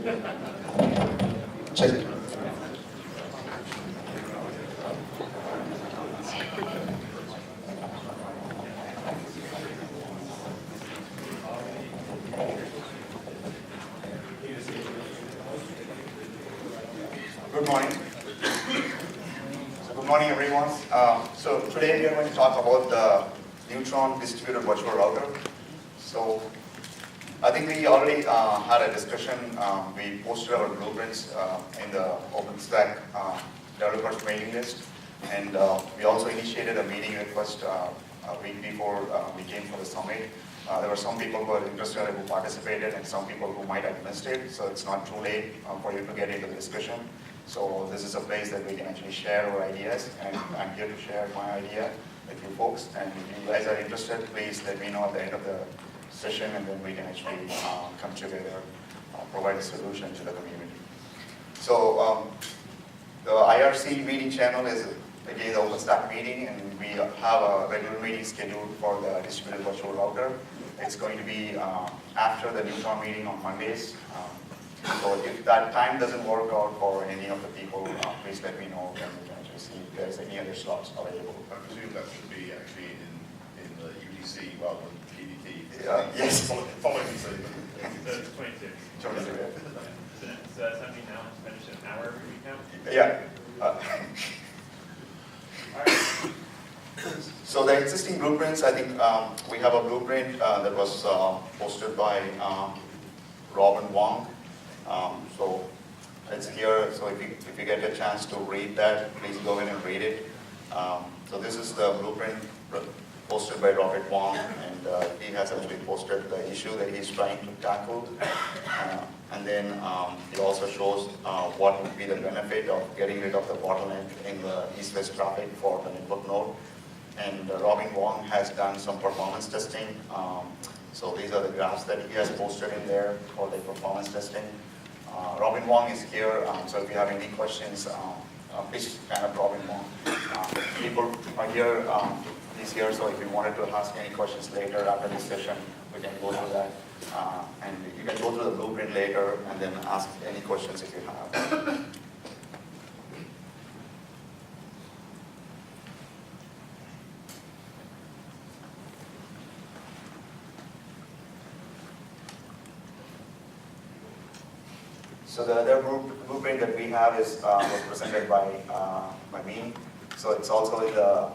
Check. Good morning. So good morning, everyone. So today we are going to talk about the neutron distributed virtual router. So I think we already had a discussion. We posted our blueprints in the Openstack developers mailing list, and we also initiated a meeting request a week before we came for the summit. There were some people who were interested who participated, and some people who might have missed it. So it's not too late for you to get into the discussion. So this is a place that we can actually share our ideas, and I'm here to share my idea with you folks. And if you guys are interested, please let me know at the end of the session, and then we can actually come together, provide a solution to the community. So the IRC meeting channel is again the Openstack meeting, and we have a regular meeting scheduled for the distributed virtual router. It's going to be after the neutron meeting on Mondays. So if that time doesn't work out for any of the people, please let me know, and we can actually see if there's any other slots available. I presume that should be actually in the UDC rather than PDT. Yes. Following the season. So it's 22. So does that mean now it's finished an hour every week now? Yeah. All right. So the existing blueprints, I think we have a blueprint that was posted by Robin Wong. So it's here, so if you get a chance to read that, please go in and read it. So this is the blueprint posted by Robert Wong, and he has actually posted the issue that he's trying to tackle. And then he also shows what would be the benefit of getting rid of the bottleneck in the east-west traffic for the network node. And Robin Wong has done some performance testing. So these are the graphs that he has posted in there for the performance testing. Robin Wong is here, so if you have any questions, please kind of Robin Wong. People are here, he's here, so if you wanted to ask any questions later after this session, we can go through that. And you can go through the blueprint later and then ask any questions if you have. So the other blueprint that we have is was presented by me. So it's also in the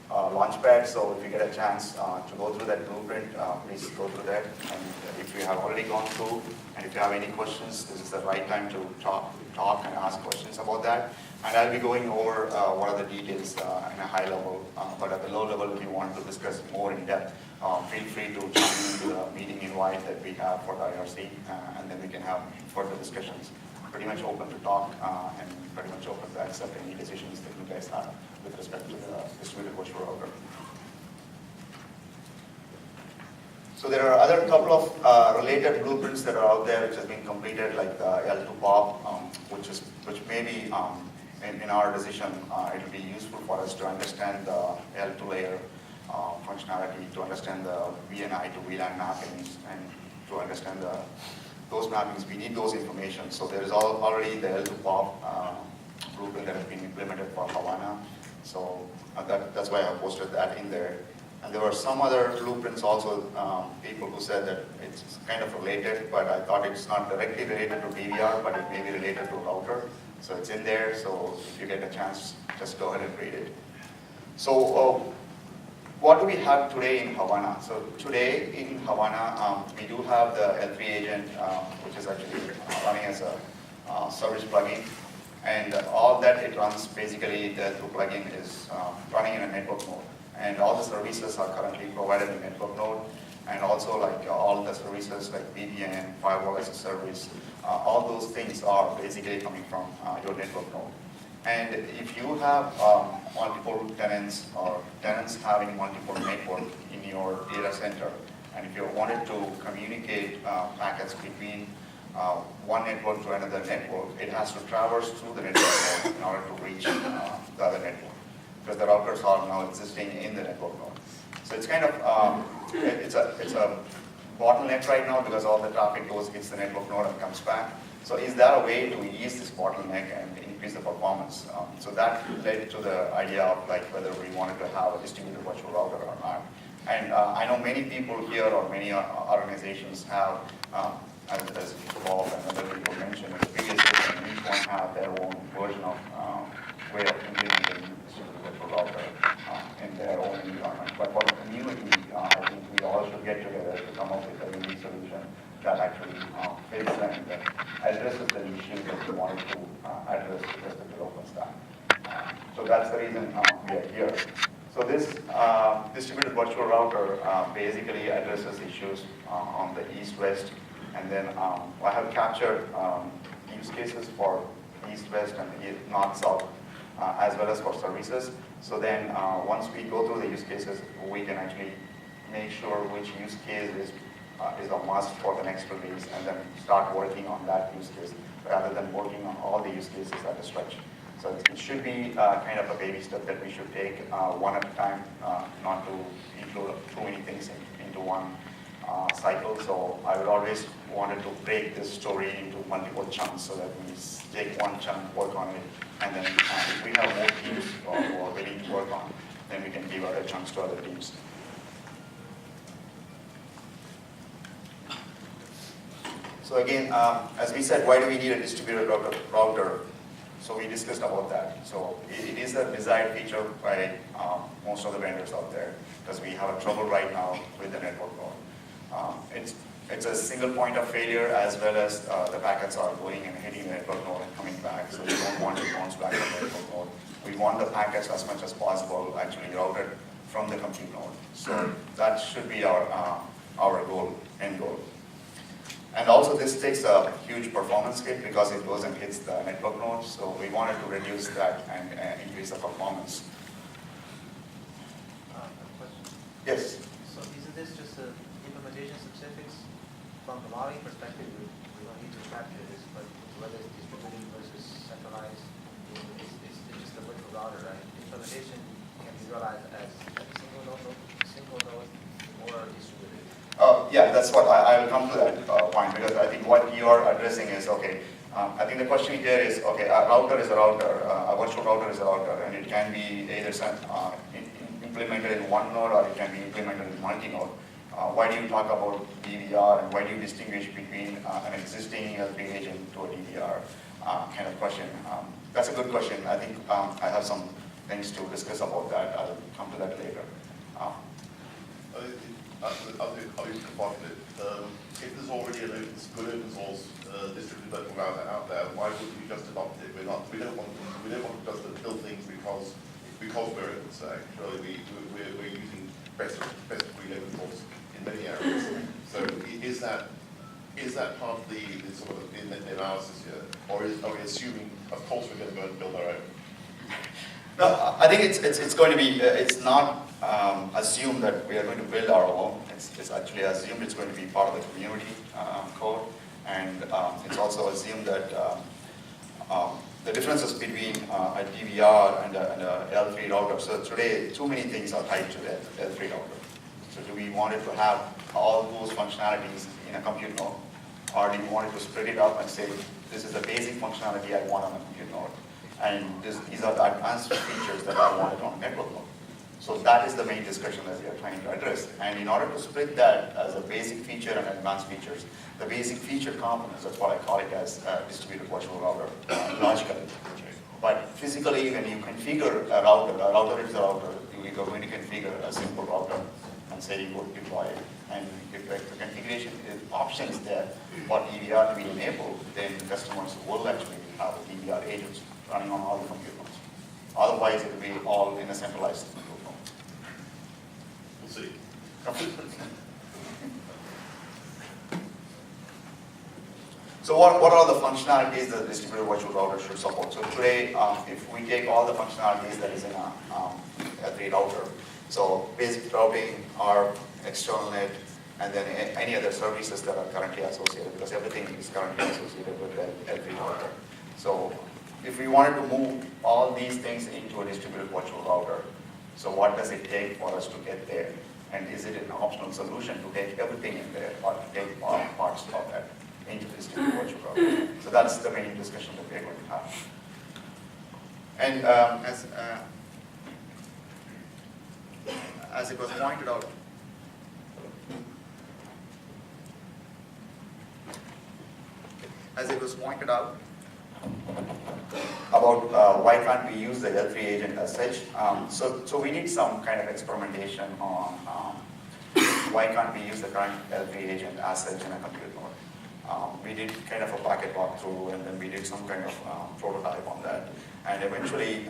Launchpad. So if you get a chance to go through that blueprint, please go through that. And if you have already gone through, and if you have any questions, this is the right time to talk and ask questions about that. And I'll be going over what are the details in a high level, but at the low level, if you want to discuss more in depth, feel free to join into the meeting invite that we have for the IRC, and then we can have further discussions. Pretty much open to talk and pretty much open to accept any decisions that you guys have with respect to the distributed virtual router. So there are other couple of related blueprints that are out there which has been completed, like the L2 POP, which may be in our decision, it will be useful for us to understand the L2 layer functionality, to understand the VNI to VLAN mappings, and to understand those mappings. We need those information. So there is already the L2 POP blueprint that has been implemented for Havana. So that's why I posted that in there. And there were some other blueprints also, people who said that it's kind of related, but I thought it's not directly related to DVR, but it may be related to router. So it's in there, so if you get a chance, just go ahead and read it. So what do we have today in Havana? So today in Havana, we do have the L3 agent, which is actually running as a service plugin. And all that it runs, basically, the L2 plugin is running in a network mode. And all the services are currently provided in network node. And also, like all the services like VPN, firewall as a service, all those things are basically coming from your network node. And if you have multiple tenants or tenants having multiple network in your data center, and if you wanted to communicate packets between one network to another network, it has to traverse through the network node in order to reach the other network, because the routers are now existing in the network node. So it's kind of, it's a bottleneck right now, because all the traffic goes against the network node and comes back. So is there a way to ease this bottleneck and increase the performance? So that led to the idea of like whether we wanted to have a distributed virtual router or not. And I know many people here or many organizations have, as Bob and other people mentioned in the previous session, each one have their own version of way of implementing distributed virtual router in their own environment. But for the community, I think we all should get together to come up with a unique solution that actually fits and addresses the issues that we wanted to address with respect to Openstack. So that's the reason we are here. So this distributed virtual router basically addresses issues on the east-west, and then I have captured use cases for east-west and north-south, as well as for services. So then once we go through the use cases, we can actually make sure which use case is a must for the next release, and then start working on that use case rather than working on all the use cases at a stretch. So it should be kind of a baby step that we should take one at a time, not to include too many things into one cycle. So I would always wanted to break this story into multiple chunks so that we take one chunk, work on it, and then if we have more teams who are willing to work on, then we can give other chunks to other teams. So again, as we said, why do we need a distributed router? So we discussed about that. So it is a desired feature by most of the vendors out there, because we have a trouble right now with the network node. It's a single point of failure, as well as the packets are going and hitting the network node and coming back. So we don't want to bounce back on the network node. We want the packets as much as possible actually routed from the compute node. So that should be our goal, end goal. And also this takes a huge performance hit because it goes and hits the network node. So we wanted to reduce that and increase the performance. Question. Yes? So isn't this just a implementation specifics? From the modeling perspective, we don't need to capture this, but whether it's distributed versus centralized, it's just a virtual router, right? Implementation can be realized as a single node or distributed. Yeah, that's what I will come to that point, because I think what you are addressing is, okay, I think the question here is, okay, a router is a router, a virtual router is a router, and it can be either implemented in one node or it can be implemented in multi-node. Why do you talk about DVR, and why do you distinguish between an existing ELP agent to a DVR kind of question? That's a good question. I think I have some things to discuss about that. I'll come to that later. I'll be confident. If there's already a good open source distributed virtual router out there, why wouldn't we just adopt it? We don't want to just build things because we're Openstack. Actually, we're using best of breed open source in many areas. So is that part of the sort of the analysis here, or are we assuming, of course, we're going to go and build our own? No, I think it's going to be, it's not assumed that we are going to build our own. It's actually assumed it's going to be part of the community code, and it's also assumed that the differences between a DVR and a L3 router. So today, too many things are tied to the L3 router. So do we want it to have all those functionalities in a compute node, or do we want it to split it up and say, this is the basic functionality I want on a compute node, and these are the advanced features that I wanted on a network node. So that is the main discussion that we are trying to address. And in order to split that as a basic feature and advanced features, the basic feature components, that's what I call it as distributed virtual router, logically. But physically, when you configure a router is a router, you are going to configure a simple router and say you would deploy it. And if the configuration option is there for DVR to be enabled, then customers will actually have DVR agents running on all the compute nodes. Otherwise, it will be all in a centralized compute node. We'll see. So what are the functionalities that the distributed virtual router should support? So today, if we take all the functionalities that is in a L3 router, so basic routing, our external net, and then any other services that are currently associated, because everything is currently associated with the L3 router. So if we wanted to move all these things into a distributed virtual router, so what does it take for us to get there? And is it an optional solution to take everything in there or to take parts of that? introduced into the virtual router. So that's the main discussion that we are going to have. And as it was pointed out, about why can't we use the L3 agent as such. So we need some kind of experimentation on why can't we use the current L3 agent as such in a compute node. We did kind of a packet walkthrough, and then we did some kind of prototype on that. And eventually,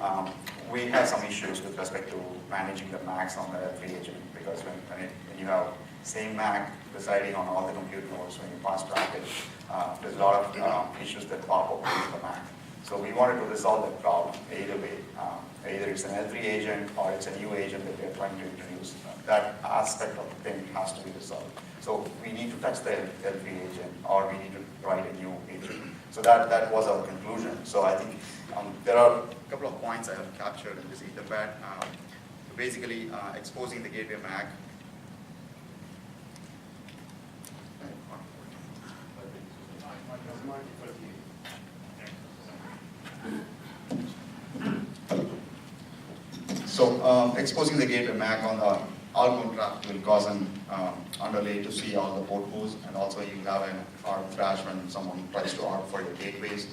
we had some issues with respect to managing the MACs on the L3 agent, because when you have same MAC residing on all the compute nodes, when you pass traffic, there's a lot of issues that pop up with the MAC. So we wanted to resolve that problem either way. Either it's an L3 agent or it's a new agent that we are trying to introduce. That aspect of the thing has to be resolved. So we need to touch the L3 agent, or we need to write a new agent. So that was our conclusion. So I think there are a couple of points I have captured in this Etherpad. Basically, exposing the gateway MAC. So exposing the gateway MAC on the outbound traffic will cause an underlay to see all the port holes, and also you have an ARP crash when someone tries to ARP for your gateways.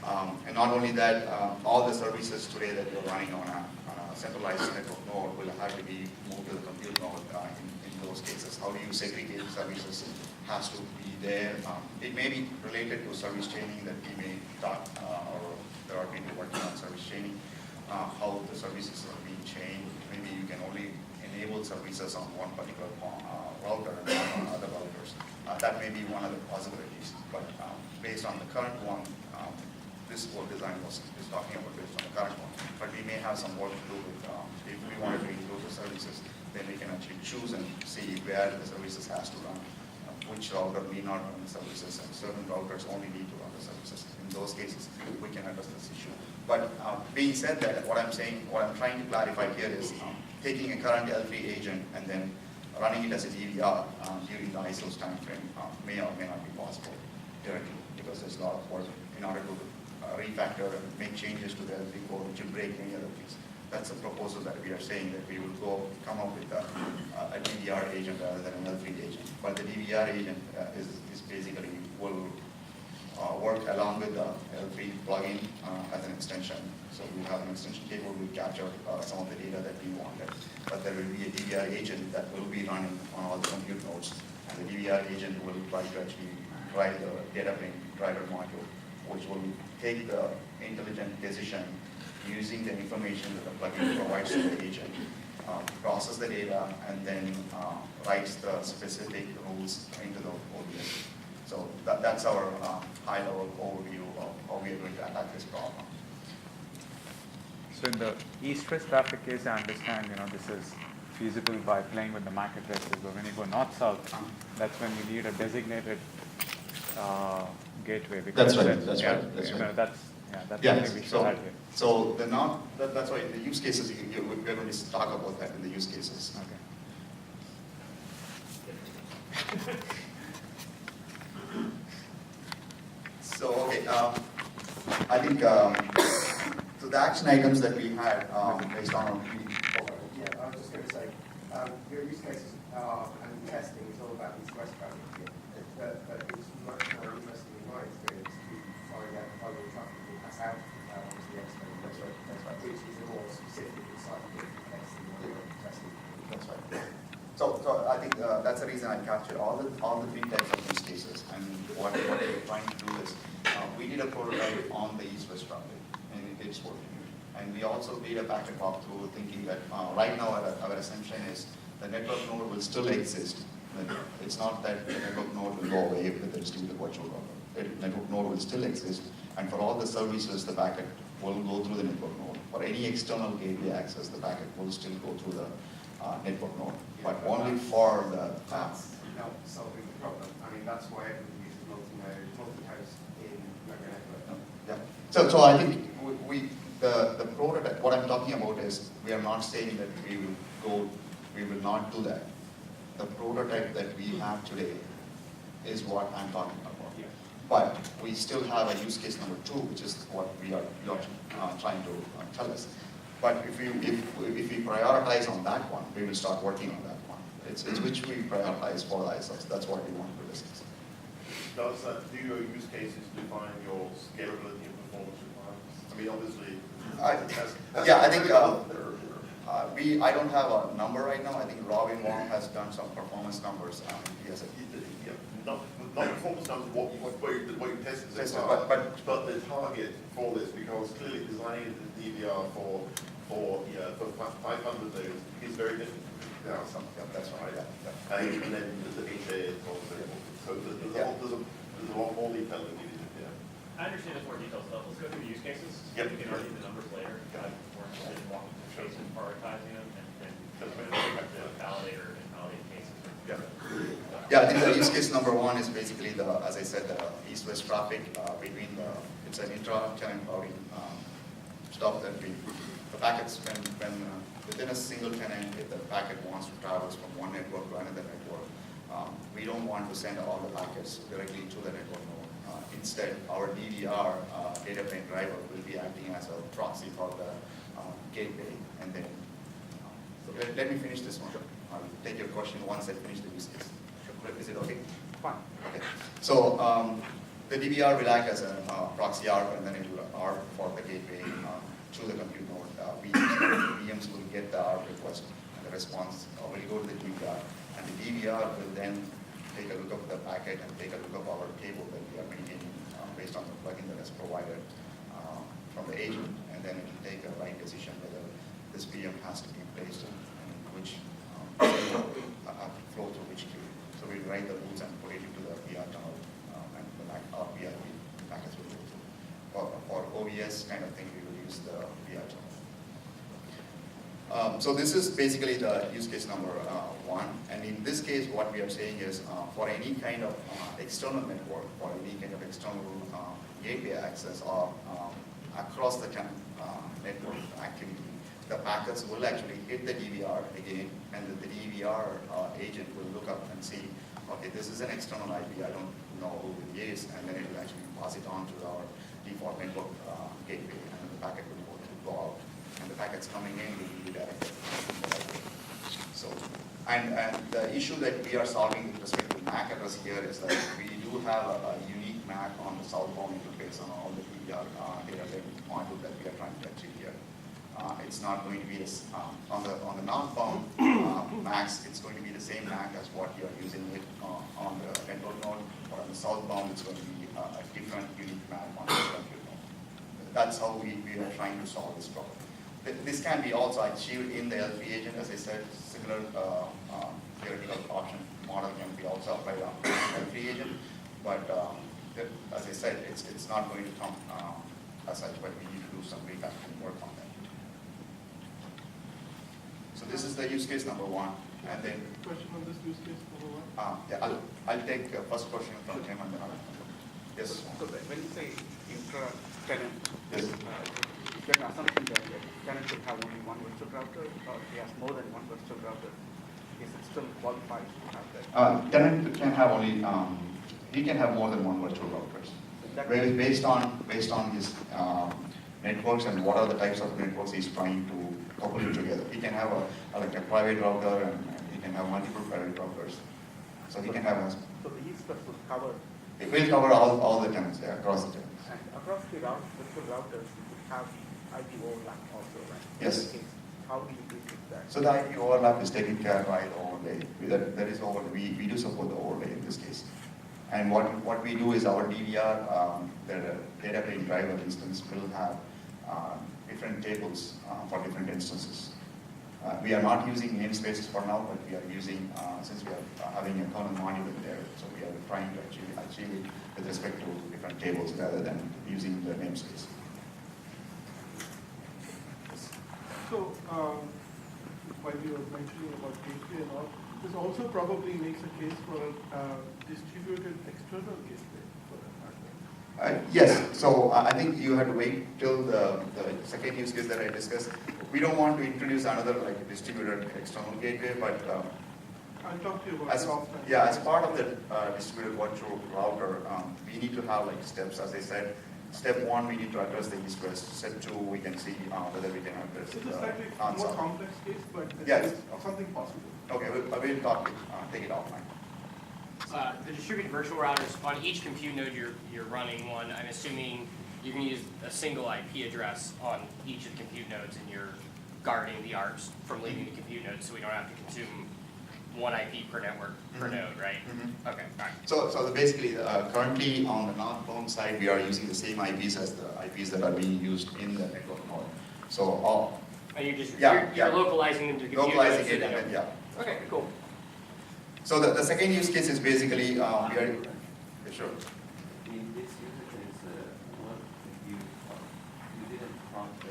And not only that, all the services today that you're running on a centralized network node will have to be moved to the compute node in those cases. How do you segregate services has to be there. It may be related to service chaining that we may talk, or there are people working on service chaining, how the services are being chained. Maybe you can only enable services on one particular router and not on other routers. That may be one of the possibilities, but based on the current one, this whole design is talking about based on the current one. But we may have some work to do with, if we wanted to include the services, then we can actually choose and see where the services has to run, which router need not run the services, and certain routers only need to run the services. In those cases, we can address this issue. But being said that, what I'm trying to clarify here is taking a current L3 agent and then running it as a DVR during the Icehouse time frame may or may not be possible directly, because there's a lot of work in order to refactor and make changes to the L3 code, which will break many other things. That's a proposal that we are saying, that we will come up with a DVR agent rather than an L3 agent. But the DVR agent is basically will work along with the L3 plugin as an extension. So we have an extension table, we capture some of the data that we wanted. But there will be a DVR agent that will be running on all the compute nodes. And the DVR agent will try to actually drive the data plane driver module, which will take the intelligent decision using the information that the plugin provides to the agent, process the data, and then writes the specific rules into the ODS. So that's our high-level overview of how we are going to attack this problem. So in the east-west traffic case, I understand, this is feasible by playing with the MAC addresses, but when you go north-south, that's when you need a designated gateway. That's right. That's That's something we should add here. So that's why in the use cases, we're going to talk about that in the use cases. Okay. So, okay, I think, so the action items that we had based on Yeah, I was just going to say, your use cases and testing is all about east-west traffic, but it's much more interesting in my experience to find out how the traffic will pass out onto the external network, which is a more specific and scientific case than what you're testing. That's right. So I think that's the reason I captured all the three types of use cases. And what we're trying to do is, we did a prototype on the east-west traffic, and it's working. And we also did a packet walkthrough, thinking that right now our assumption is the network node will still exist. It's not that the network node will go away with the distributed virtual router. The network node will still exist, and for all the services, the packet will go through the network node. For any external gateway access, the packet will still go through the network node, but only for the... That's not solving the problem. I mean, that's why everybody uses multi-host in mega network. Yeah. So I think the prototype, what I'm talking about is, we are not saying that we will not do that. The prototype that we have today is what I'm talking about. Yeah. But we still have a use case number 2, which is what you're trying to tell us. But if we prioritize on that one, we will start working on that one. It's which we prioritize for the Icehouse. That's what we want to discuss. Do your use cases define your scalability and performance requirements? I mean, obviously, I think I don't have a number right now. I think Robin Wong has done some performance numbers. Not performance numbers, what you tested so Tested, far, but the target for this, because clearly designing the DVR for 500 nodes is very different. that's right. Yeah. And then the HA, so there's a lot more detail that needed. Yeah. I understand there's more details, so let's go through the use cases. Yep. We can argue the numbers later. We're interested in walking through cases, prioritizing them, and validate cases. Yeah, I think the use case number 1 is basically as I said, the east-west traffic between it's an intra-tenant routing stuff that the packets when within a single tenant, if the packet wants to travel from one network to another network, we don't want to send all the packets directly to the network node. Instead, our DVR data plane driver will be acting as a proxy for the gateway, and then let me finish this one. I'll take your question once I finish the use case. Is it okay? Fine. Okay. So the DVR will act as a proxy ARP, and then it will ARP for the gateway to the compute node. VMs will get the ARP request, and the response will go to the DVR, and the DVR will then take a look at the packet and take a look at our cable that we are maintaining based on the plugin that is provided from the agent, and then it will take a right decision whether this VM has to be placed in which flow through which queue. So we write the rules and put it into the VR tunnel, and the VR packets will go through. For OVS kind of thing, we will use the VR tunnel. So this is basically the use case number 1. And in this case, what we are saying is for any kind of external network, for any kind of external gateway access or across the network activity, the packets will actually hit the DVR again, and the DVR agent will look up and see, okay, this is an external IP, I don't know who it is, and then it will actually pass it on to our default network gateway, and the packet will go out. And the packets coming in will be redirected. So, and the issue that we are solving with respect to MAC address here is that we do have a unique MAC on the southbound interface on all the DVR data link module that we are trying to achieve here. It's not going to be on the northbound MACs. It's going to be the same MAC as what you are using it on the network node, or on the southbound it's going to be a different unique MAC on the compute node. That's how we are trying to solve this problem. This can be also achieved in the L3 agent, as I said. Similar theoretical option model can be also applied on the L3 agent, but as I said, it's not going to come as such, but we need to do some refactoring work on that. So this is the use case number 1, and then question on this use case number 1. yeah, I'll take first question from him and then I'll. Yes. So when you say intra-tenant, Yes. is there an assumption that the tenant should have only one virtual router, or if he has more than one virtual router, is it still qualified to have that? Tenant can have only he can have more than one virtual routers. Based on his networks and what are the types of networks he's trying to couple it together. He can have like a private router, and he can have multiple private routers. So he can have. So the east-west will cover. It will cover all the tenants across the tenants. And across the virtual routers, you could have IP overlap also, right? Yes. In this case, how do you treat that? So the IP overlap is taken care of by the overlay. That is overlay. We do support the overlay in this case. And what we do is our DVR, the data plane driver instance will have different tables for different instances. We are not using namespaces for now, but we are using, since we are having a kernel module in there, so we are trying to achieve it with respect to different tables rather than using the namespace. So, while you were mentioning about gateway and all, this also probably makes a case for a distributed external gateway for that hardware. Yes, so I think you have to wait till the second use case that I discussed. We don't want to introduce another like distributed external gateway, but I'll talk to you about As, it offline. yeah, as part of the distributed virtual router, we need to have like steps, as I said. Step 1, we need to address the east-west. Step 2, we can see whether we can address It's a slightly more north-south. complex case, but Yes. it's something possible. Okay, we'll talk, take it offline. The distributed virtual routers, on each compute node you're running one, I'm assuming you can use a single IP address on each of the compute nodes and you're guarding the ARPs from leaving the compute nodes so we don't have to consume one IP per network per node, right? Okay, all right. So basically, currently on the northbound side, we are using the same IPs as the IPs that are being used in the network node. So all, And you're just, Yeah, you're yeah. localizing them to compute nodes. localizing so it they and then, don't- yeah. Okay, cool. So the second use case is basically, we are, yeah, sure. In this use case, what you didn't prompt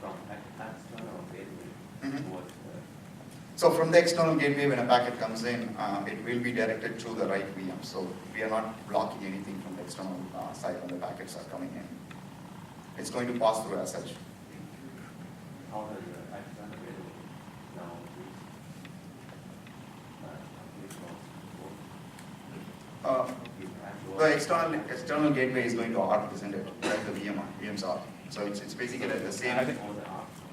from external gateway, Mhm. what So from the external gateway, when a packet comes in, it will be directed to the right VM. So we are not blocking anything from the external side when the packets are coming in. It's going to pass through as such. how does the external gateway now reach The external gateway is going to ARP, isn't it? Like the VMs are. So it's basically the same. I think-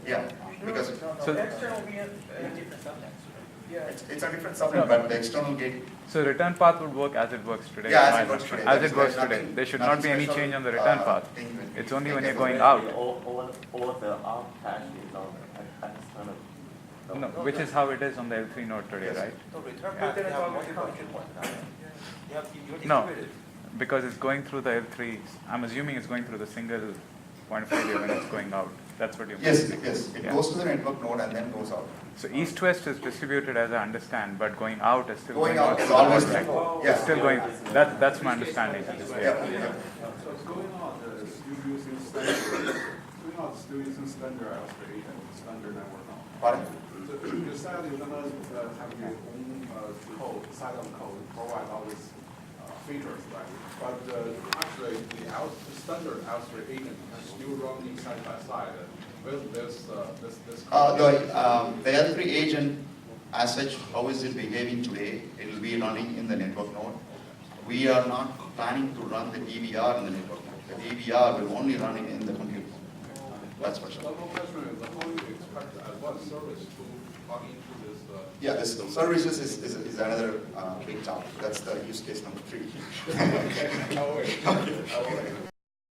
Yeah, because So- The external VM has different subnets, right? Yeah. it's a different subnet, but the external gate. So return path would work as it works today. Yeah, as my it works assumption. today. As it works There's today. nothing- There should not be any nothing change on the special, return path. thing with- It's only when with you're the- going out. all the ARP cache is on external. No, which is how it is on the L3 node today, Yes. right? No, return Yeah, path, you then have it's multiple all endpoints. You're No. distributed. Because it's going through the L3. I'm assuming it's going through the single point of failure when it's going out. That's what you're Yes, mentioning. yes. It Yeah. goes to the network node and then goes out. So east-west is distributed as I understand, but going out is still Going out to is the always node, right? yeah. It's still going. That's my understanding. Yeah, yeah. So it's going on, still using standard L3 and standard network now. Pardon? So you said you're gonna have your own code, silent code, provide all these features, right? But actually, the standard L3 agent can still run side by side with this The L3 agent, as such, how is it behaving today? It will be running in the network node. We are not planning to run the DVR in the network node. The DVR will only run it in the compute node. That's for sure. The whole question is, how do you expect what service to plug into this? Yeah, this services is another big topic. That's the use case number 3. Okay, I